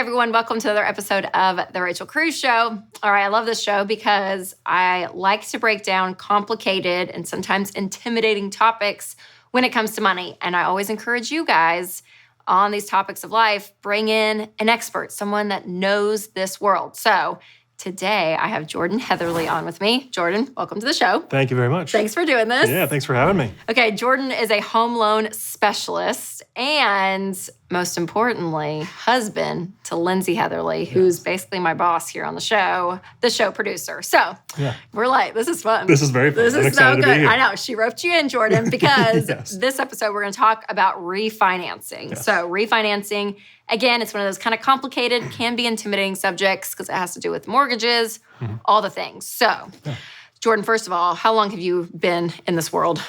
everyone, welcome to another episode of The Rachel Cruze Show. All right, I love this show because I like to break down complicated and sometimes intimidating topics when it comes to money. And I always encourage you guys on these topics of life, bring in an expert, someone that knows this world. So today I have Jordan Heatherly on with me. Jordan, welcome to the show. Thank you very much. Thanks for doing this. Yeah, thanks for having me. Okay, Jordan is a home loan specialist and, most importantly, husband to Lindsay Heatherly, who's basically my boss here on the show producer. So we're like, this is fun. This is very fun. This is so good. I know. She roped you in, Jordan, because Yes. this episode we're going to talk about refinancing. Yes. So refinancing, again, it's one of those kind of complicated, can be intimidating subjects because it has to do with mortgages, all the things. So, Jordan, first of all, how long have you been in this world?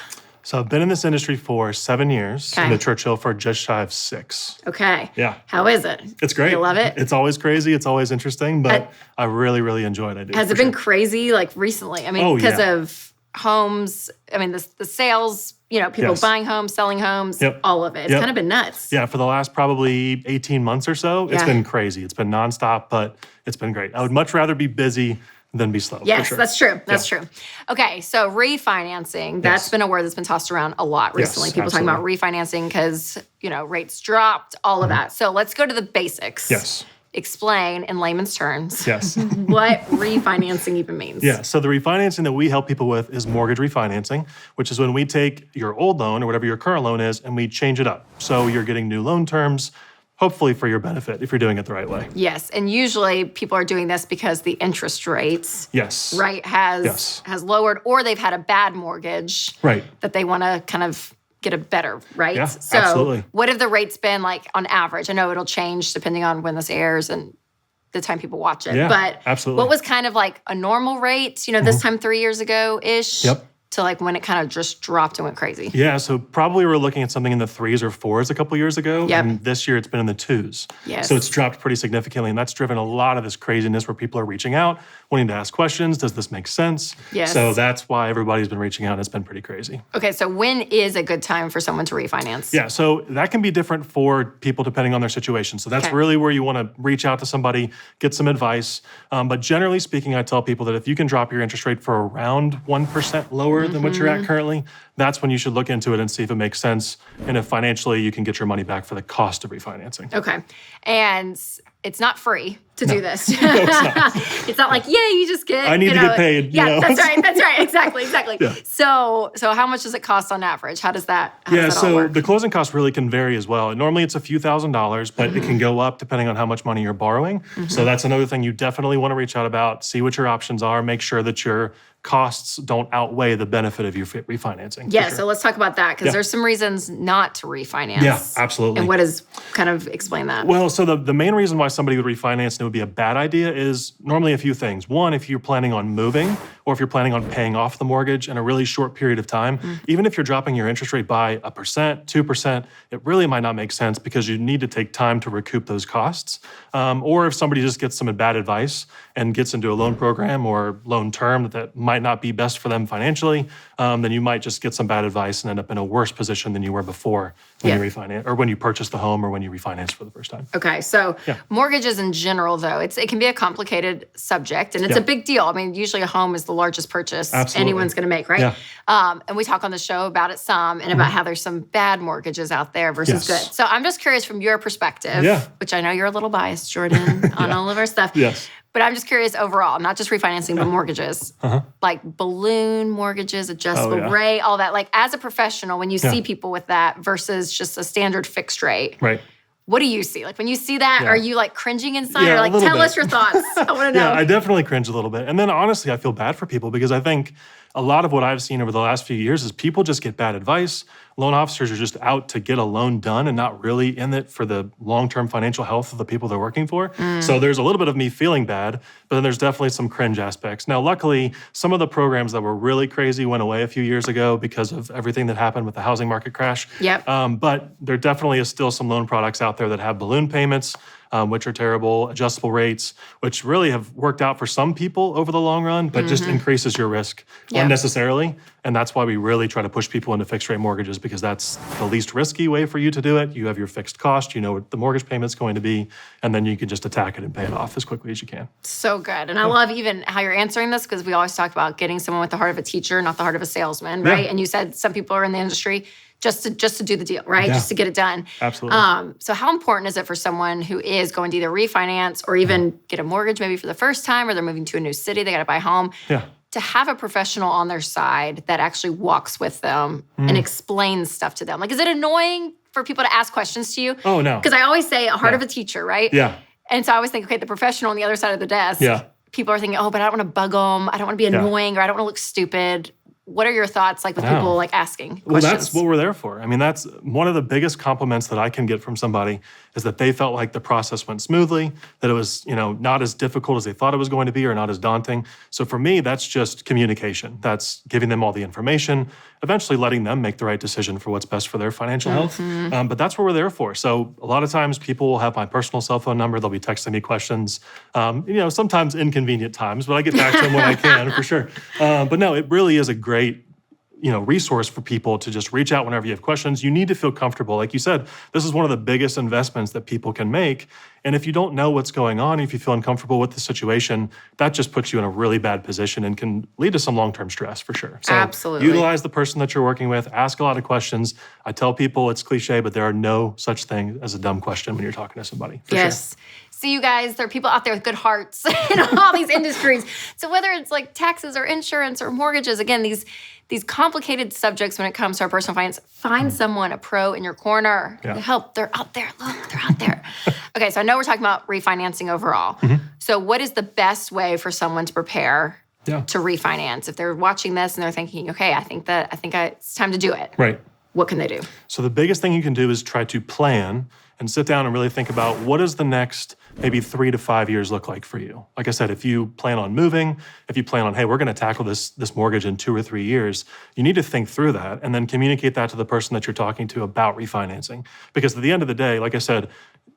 So I've been in this industry for 7 years, in the Churchill for just shy of 6. Okay. Yeah. How is it? It's great. You love it? It's always crazy. It's always interesting, but I really, really enjoy it. I do. Has it been crazy, like recently? I mean, because of homes, I mean, the sales, people buying homes, selling homes, all of it. It's kind of been nuts. Yeah, for the last probably 18 months or so, it's been crazy. It's been nonstop, but it's been great. I would much rather be busy than be slow. Yes, for sure. that's true. That's true. Okay, so refinancing, that's been a word that's been tossed around a lot recently. People talking about refinancing because, rates dropped, all of that. So let's go to the basics. Yes. Explain in layman's terms what refinancing even means. Yeah, so the refinancing that we help people with is mortgage refinancing, which is when we take your old loan or whatever your current loan is and we change it up. So you're getting new loan terms, hopefully for your benefit if you're doing it the right way. Yes, and usually people are doing this because the interest rates has lowered, or they've had a bad mortgage that they want to kind of get a better, right? Yeah, so absolutely. What have the rates been like on average? I know it'll change depending on when this airs and the time people watch it. Yeah, but absolutely. What was kind of like a normal rate, this time 3 years ago-ish? To like when it kind of just dropped and went crazy? Yeah, so probably we're looking at something in the 3s or 4s a couple years ago. And this year it's been in the 2s. Yes. So it's dropped pretty significantly. And that's driven a lot of this craziness where people are reaching out, wanting to ask questions. Does this make sense? Yes. So that's why everybody's been reaching out. And it's been pretty crazy. Okay, so when is a good time for someone to refinance? Yeah, so that can be different for people depending on their situation. So that's really where you want to reach out to somebody, get some advice. But generally speaking, I tell people that if you can drop your interest rate for around 1% lower than what you're at currently, that's when you should look into it and see if it makes sense and if financially you can get your money back for the cost of refinancing. Okay. And it's not free to do this. No, it's not. It's not like, you just get, I need to get paid. Yeah, that's right. Exactly. Yeah. So how much does it cost on average? How does that all work? The closing costs really can vary as well. Normally it's a few $1,000s, but it can go up depending on how much money you're borrowing. So that's another thing you definitely want to reach out about, see what your options are, make sure that your costs don't outweigh the benefit of your refinancing. Yeah, so let's talk about that because there's some reasons not to refinance. Yeah, absolutely. And what is, kind of explain that? Well, so the main reason why somebody would refinance and it would be a bad idea is normally a few things. One, if you're planning on moving or if you're planning on paying off the mortgage in a really short period of time, even if you're dropping your interest rate by 1%, 2%, it really might not make sense because you need to take time to recoup those costs. Or if somebody just gets some bad advice and gets into a loan program or loan term that might not be best for them financially, then you might just get some bad advice and end up in a worse position than you were before when you refinance or when you purchased the home or when you refinance for the first time. Okay, so mortgages in general, though, it can be a complicated subject and it's a big deal. I mean, usually a home is the largest purchase anyone's going to make, right? Yeah. And we talk on the show about it some and about how there's some bad mortgages out there versus good. So I'm just curious from your perspective, which I know you're a little biased, Jordan, on all of our stuff. Yes. But I'm just curious overall, not just refinancing, but mortgages, like balloon mortgages, adjustable rate, all that. Like as a professional, when you see people with that versus just a standard fixed rate, what do you see? Like when you see that, are you like cringing inside or like, tell us your thoughts? I want to know. Yeah, I definitely cringe a little bit. And then honestly, I feel bad for people because I think a lot of what I've seen over the last few years is people just get bad advice. Loan officers are just out to get a loan done and not really in it for the long-term financial health of the people they're working for. So there's a little bit of me feeling bad, but then there's definitely some cringe aspects. Now, luckily, some of the programs that were really crazy went away a few years ago because of everything that happened with the housing market crash. Yep. But there definitely is still some loan products out there that have balloon payments. which are terrible, adjustable rates, which really have worked out for some people over the long run, but just increases your risk unnecessarily. And that's why we really try to push people into fixed rate mortgages, because that's the least risky way for you to do it. You have your fixed cost, you know what the mortgage payment's going to be, and then you can just attack it and pay it off as quickly as you can. So good. And I love even how you're answering this, because we always talk about getting someone with the heart of a teacher, not the heart of a salesman, right? And you said some people are in the industry just to do the deal, right? Just to get it done. Absolutely. So how important is it for someone who is going to either refinance or even get a mortgage maybe for the first time, or they're moving to a new city, they got to buy a home, to have a professional on their side that actually walks with them and explains stuff to them? Like, is it annoying for people to ask questions to you? Oh, no. Because I always say a heart of a teacher, right? Yeah. And so I always think, okay, the professional on the other side of the desk, people are thinking, oh, but I don't want to bug them. I don't want to be annoying, or I don't want to look stupid. What are your thoughts like with people like asking questions? Well, that's what we're there for. I mean, that's one of the biggest compliments that I can get from somebody, is that they felt like the process went smoothly, that it was, you know, not as difficult as they thought it was going to be, or not as daunting. So for me, that's just communication. That's giving them all the information, eventually letting them make the right decision for what's best for their financial health. But that's what we're there for. So a lot of times people will have my personal cell phone number. They'll be texting me questions, you know, sometimes inconvenient times, but I get back to them when I can, for sure. But no, it really is a great, you know, resource for people to just reach out whenever you have questions. You need to feel comfortable. Like you said, this is one of the biggest investments that people can make. And if you don't know what's going on, if you feel uncomfortable with the situation, that just puts you in a really bad position and can lead to some long-term stress, for sure. So absolutely. Utilize the person that you're working with, ask a lot of questions. I tell people it's cliche, but there are no such thing as a dumb question when you're talking to somebody, for sure. See, you guys, there are people out there with good hearts in all these industries. So whether it's like taxes or insurance or mortgages, again, these complicated subjects when it comes to our personal finance, find someone, a pro in your corner to help. They're out there. Look, they're out there. Okay, so I know we're talking about refinancing overall. So what is the best way for someone to prepare to refinance? If they're watching this and they're thinking, okay, I think it's time to do it. Right. What can they do? So the biggest thing you can do is try to plan and sit down and really think about, what does the next maybe 3 to 5 years look like for you? Like I said, if you plan on moving, if you plan on, hey, we're going to tackle this mortgage in 2 or 3 years, you need to think through that and then communicate that to the person that you're talking to about refinancing. Because at the end of the day, like I said,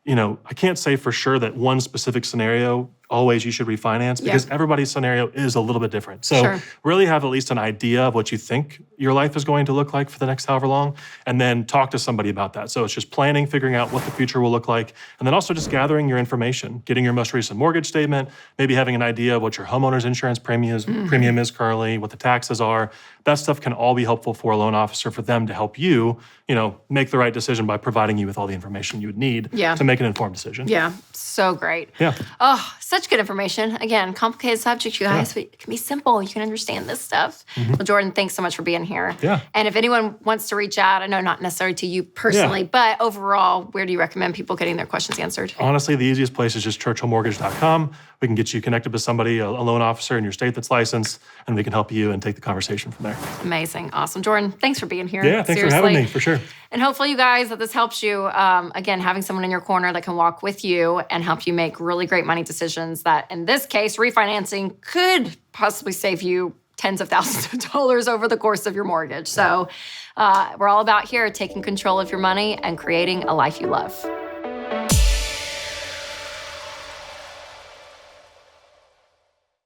you know, I can't say for sure that one specific scenario always you should refinance, because everybody's scenario is a little bit different. So really have at least an idea of what you think your life is going to look like for the next however long, and then talk to somebody about that. So it's just planning, figuring out what the future will look like, and then also just gathering your information, getting your most recent mortgage statement, maybe having an idea of what your homeowner's insurance premium is currently, what the taxes are. That stuff can all be helpful for a loan officer, for them to help you, you know, make the right decision by providing you with all the information you would need to make an informed decision. Yeah, so great. Yeah. Oh, such good information. Again, complicated subject, you guys, but it can be simple. You can understand this stuff. Well, Jordan, thanks so much for being here. Yeah. And if anyone wants to reach out, I know not necessarily to you personally, but overall, where do you recommend people getting their questions answered? Honestly, the easiest place is just churchillmortgage.com. We can get you connected with somebody, a loan officer in your state that's licensed, and we can help you and take the conversation from there. Amazing. Awesome. Jordan, thanks for being here. Yeah, thanks for having me, for sure. And hopefully you guys, that this helps you. Again, having someone in your corner that can walk with you and help you make really great money decisions that, in this case, refinancing could possibly save you tens of thousands of dollars over the course of your mortgage. So we're all about here taking control of your money and creating a life you love.